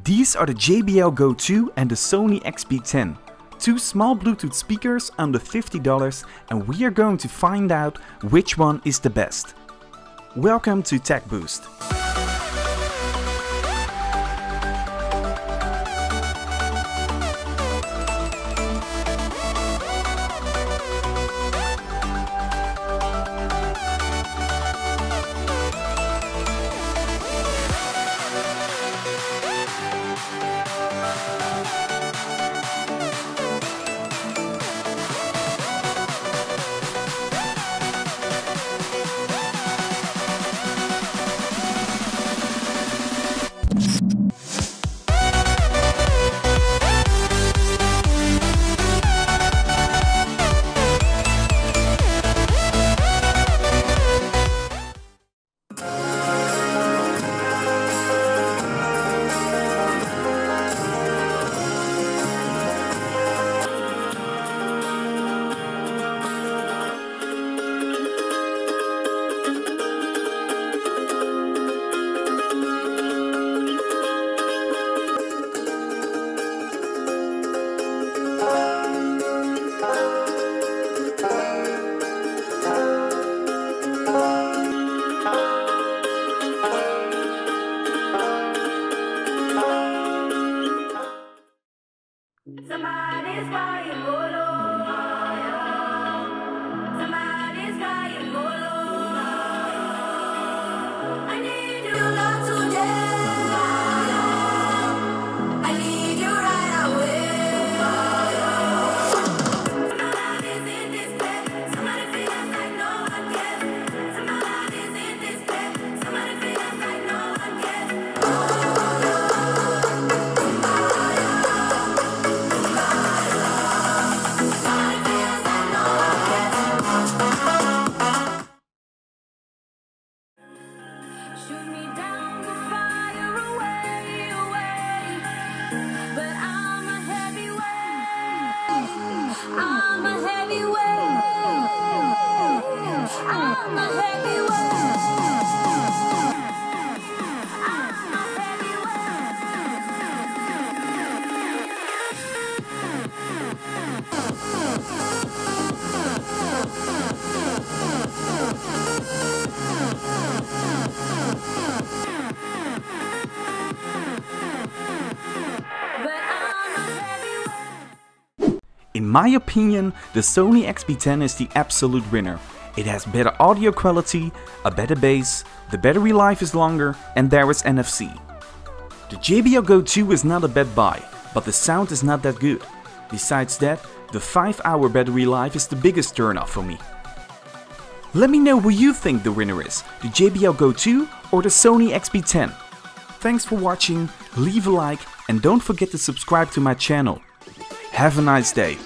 These are the JBL Go 2 and the Sony XB10. Two small Bluetooth speakers under $50, and we are going to find out which one is the best. Welcome to TechBoost. Somebody's crying Golo. Somebody's crying Golo. I need you not today. I need you right away. Somebody's in this bed. Somebody feels like no one cares. Somebody's in this bed. Somebody feels like no one cares. Shoot me down to fire away, away. But I'm a heavyweight. I'm a heavyweight. I'm a heavyweight. I'm a In my opinion, the Sony XB10 is the absolute winner. It has better audio quality, a better bass, the battery life is longer, and there is NFC. The JBL Go 2 is not a bad buy, but the sound is not that good. Besides that, the 5-hour battery life is the biggest turnoff for me. Let me know who you think the winner is, the JBL Go 2 or the Sony XB10. Thanks for watching, leave a like and don't forget to subscribe to my channel. Have a nice day.